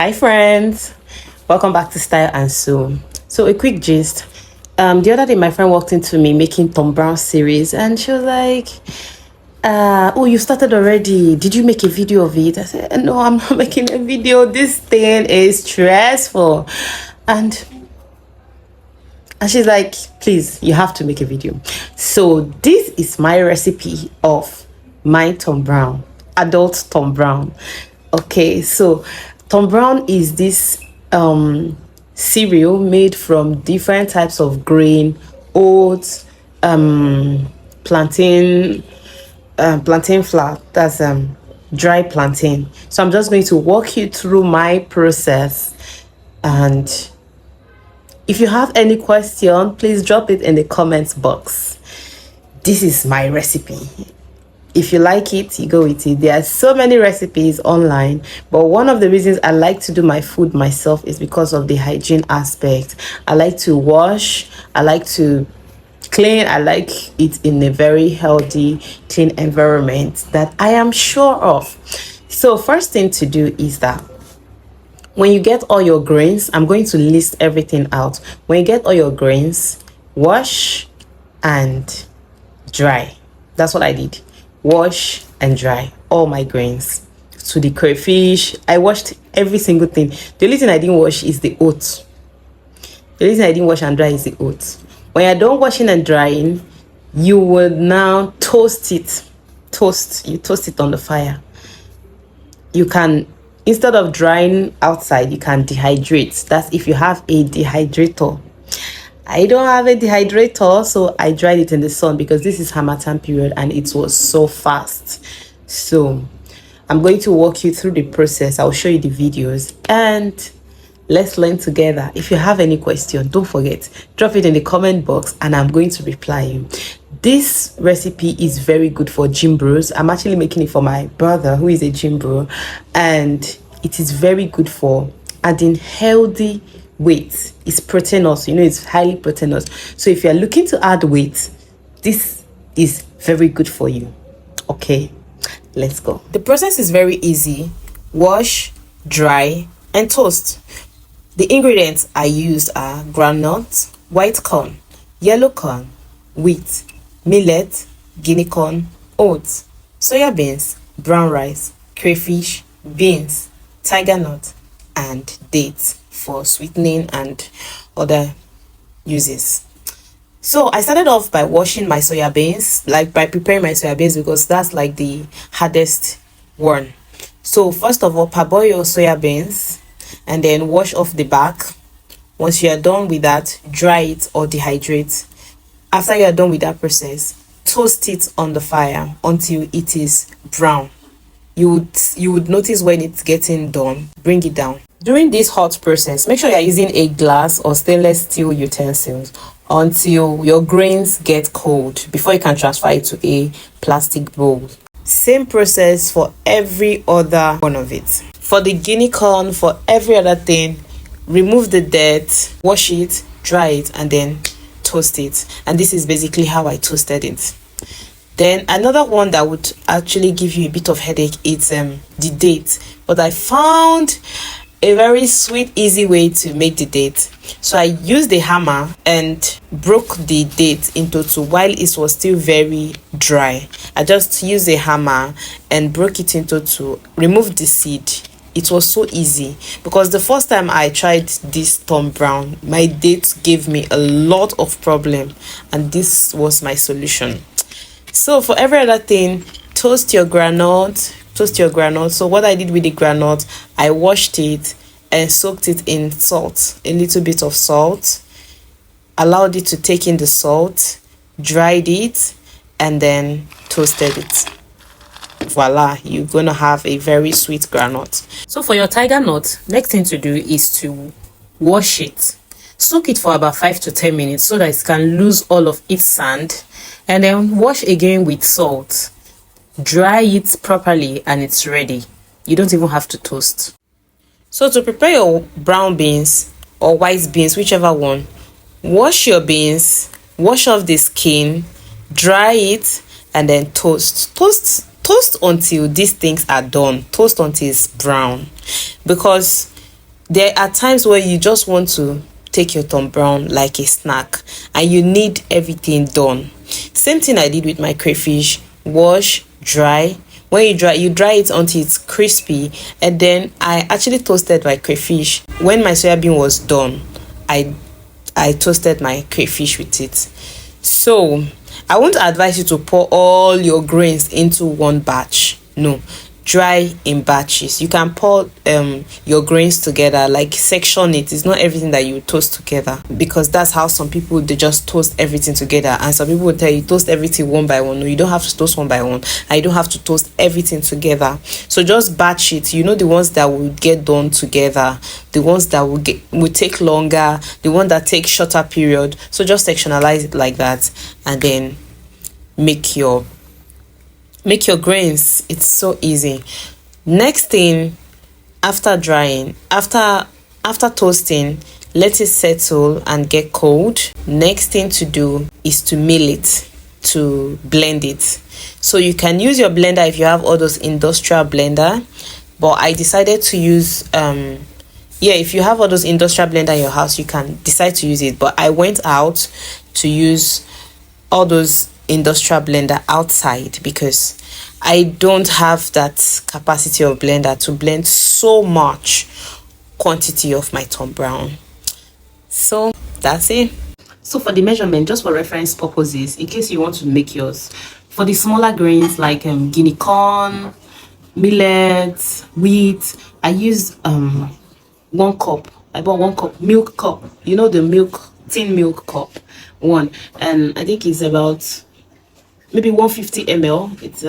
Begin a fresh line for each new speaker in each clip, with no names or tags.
Hi friends, welcome back to Style and Sew. So a quick gist. The other day my friend walked into me making Tom Brown series and she was like, oh, you started already. Did you make a video of it? I said, no, I'm not making a video. This thing is stressful. And she's like, please, you have to make a video. So this is my recipe of my Tom Brown, adult Tom Brown. Okay, so Tom Brown is this cereal made from different types of grain, oats, plantain flour, that's dry plantain. So I'm just going to walk you through my process, and if you have any question, please drop it in the comments box. This is my recipe. If you like it, you go with it. There are so many recipes online, but one of the reasons I like to do my food myself is because of the hygiene aspect. I like to wash, I like to clean, I like it in a very healthy, clean environment that I am sure of. So first thing to do is that when you get all your grains, I'm going to list everything out. When you get all your grains, wash and dry. That's what I did. Wash and dry all my grains. To the crayfish, I washed every single thing. The only thing I didn't wash is the oats. The only thing I didn't wash and dry is the oats. When you're done washing and drying, you will now toast it. You toast it on the fire. You can, instead of drying outside, you can dehydrate. That's if you have a dehydrator. I don't have a dehydrator, so I dried it in the sun because this is Harmattan period and it was so fast. So I'm going to walk you through the process. I'll show you the videos and let's learn together. If you have any question, don't forget, drop it in the comment box and I'm going to reply you. This recipe is very good for gym bros. I'm actually making it for my brother who is a gym bro, and it is very good for adding healthy weight. It's proteinous, it's highly proteinous. So if you're looking to add weight, this is very good for you. Okay, let's go. The process is very easy. Wash, dry and toast. The ingredients I used are groundnut, white corn, yellow corn, wheat, millet, guinea corn, oats, soya beans, brown rice, crayfish, beans, tiger nut and dates for sweetening and other uses. So I started off by washing my soya beans, like by preparing my soya beans, because that's like the hardest one. So first of all, parboil your soya beans and then wash off the back. Once you are done with that, dry it or dehydrate. After you are done with that process, toast it on the fire until it is brown. You would notice when it's getting done, bring it down. During this hot process, make sure you're using a glass or stainless steel utensils until your grains get cold before you can transfer it to a plastic bowl. Same process for every other one of it. For the guinea corn, for every other thing, remove the dirt, wash it, dry it, and then toast it. And this is basically how I toasted it. Then another one that would actually give you a bit of headache is the date. But I found a very sweet, easy way to make the date. So I used a hammer and broke the date into two while it was still very dry. I just used a hammer and broke it into two, removed the seed. It was so easy because the first time I tried this Tom Brown, my dates gave me a lot of problem and this was my solution. So for every other thing, toast your granite. So what I did with the granite, I washed it and soaked it in salt, a little bit of salt, allowed it to take in the salt, dried it, and then toasted it. Voila, you're gonna have a very sweet granite. So for your tiger nut, next thing to do is to wash it. Soak it for about 5 to 10 minutes so that it can lose all of its sand, and then wash again with salt. Dry it properly and it's ready. You don't even have to toast. So to prepare your brown beans or white beans, whichever one, wash your beans, wash off the skin, dry it, and then toast. Toast until these things are done. Toast until it's brown, because there are times where you just want to take your Tom Brown like a snack and you need everything done. Same thing I did with my crayfish. Wash, dry. When you dry it until it's crispy, and then I actually toasted my crayfish. When my soya bean was done, I toasted my crayfish with it. So I won't advise you to pour all your grains into one batch. No, dry in batches. You can pour your grains together, like section it. It's not everything that you toast together, because that's how some people, they just toast everything together, and some people will tell you toast everything one by one. No, you don't have to toast one by one, and you don't have to toast everything together. So just batch it. You know, the ones that will get done together, the ones that will take longer, the one that take shorter period. So just sectionalize it like that, and then make your grains. It's so easy. Next thing, after drying, after toasting, let it settle and get cold. Next thing to do is to mill it, to blend it. So you can use your blender if you have all those industrial blender, but I decided to use if you have all those industrial blender in your house, you can decide to use it, but I went out to use all those industrial blender outside because I don't have that capacity of blender to blend so much quantity of my Tom Brown. So that's it. So for the measurement, just for reference purposes, in case you want to make yours, for the smaller grains like guinea corn, millet, wheat, I use 1 cup. I bought 1 cup milk cup. You know, the milk, tin milk cup one, and I think it's about maybe 150 ml. It's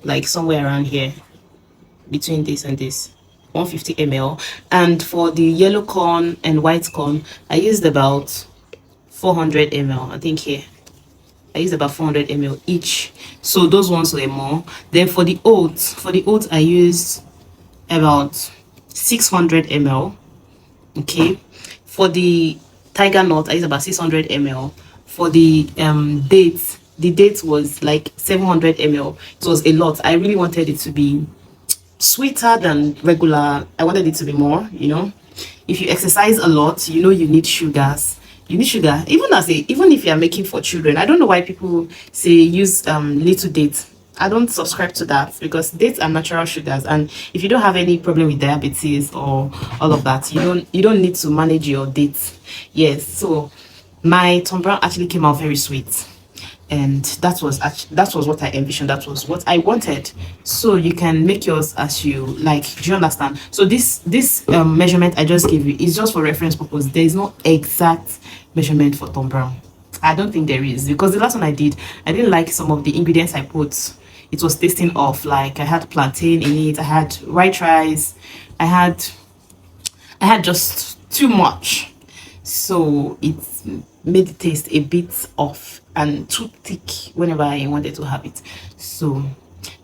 like somewhere around here between this and this, 150 ml. And for the yellow corn and white corn, I used about 400 ml. I think here I used about 400 ml each, so those ones were more. Then for the oats, I used about 600 ml. Okay, for the tiger nut, I used about 600 ml. For the dates was like 700 ml. It was a lot. I really wanted it to be sweeter than regular. I wanted it to be more, you know. If you exercise a lot, you know, you need sugars. You need sugar, even if you are making for children. I don't know why people say use little dates. I don't subscribe to that, because dates are natural sugars, and if you don't have any problem with diabetes or all of that, you don't need to manage your dates. Yes, so my Tom Brown actually came out very sweet, and that was what I envisioned. That was what I wanted. So you can make yours as you like. Do you understand? So this measurement I just gave you is just for reference purpose. There is no exact measurement for Tom Brown. I don't think there is, because the last one I didn't like some of the ingredients I put. It was tasting off. Like I had plantain in it, I had white rice, I had just too much, so it made the taste a bit off and too thick whenever I wanted to have it. So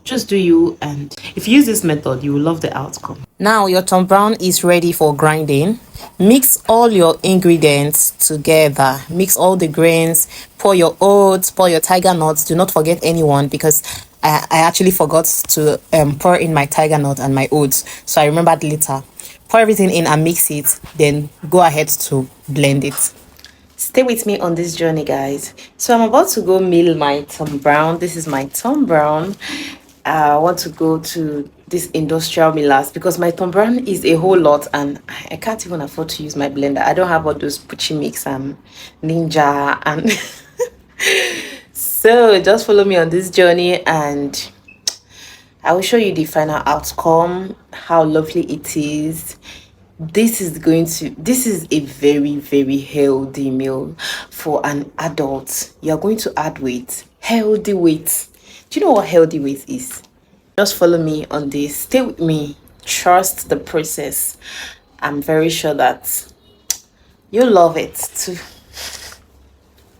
just do you, and if you use this method, you will love the outcome. Now your Tom Brown is ready for grinding. Mix all your ingredients together. Mix all the grains. Pour your oats, pour your tiger nuts. Do not forget anyone, because I actually forgot to pour in my tiger nut and my oats, so I remembered later. Pour everything in and mix it, then go ahead to blend it. Stay with me on this journey, guys. So I'm about to go mill my Tom Brown. This is my Tom Brown. I want to go to this industrial millers, because my Tom Brown is a whole lot and I can't even afford to use my blender. I don't have all those Pucci Mix and Ninja and so just follow me on this journey and I will show you the final outcome, how lovely it is. This is a very, very healthy meal for an adult. You're going to add weight, healthy weight. Do you know what healthy weight is? Just follow me on this. Stay with me. Trust the process. I'm very sure that you'll love it too.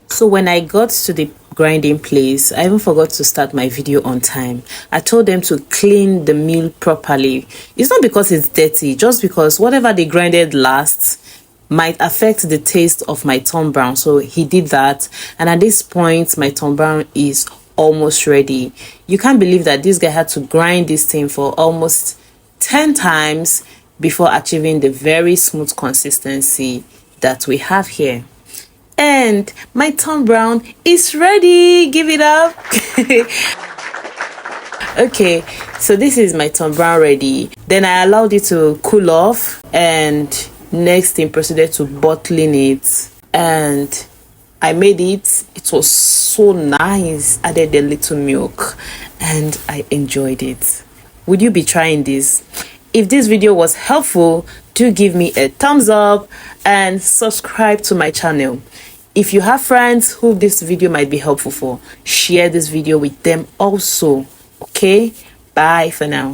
So when I got to the grinding place, I even forgot to start my video on time. I told them to clean the mill properly. It's not because it's dirty, just because whatever they grinded last might affect the taste of my Tom Brown. So he did that, and at this point my Tom Brown is almost ready. You can't believe that this guy had to grind this thing for almost 10 times before achieving the very smooth consistency that we have here. And my Thom Browne is ready. Give it up. Okay, so this is my Thom Browne ready. Then I allowed it to cool off, and next thing proceeded to bottling it, and I made it. It was so nice. Added a little milk and I enjoyed it. Would you be trying this? If this video was helpful, do give me a thumbs up and subscribe to my channel. If you have friends who this video might be helpful for, share this video with them also. Okay, bye for now.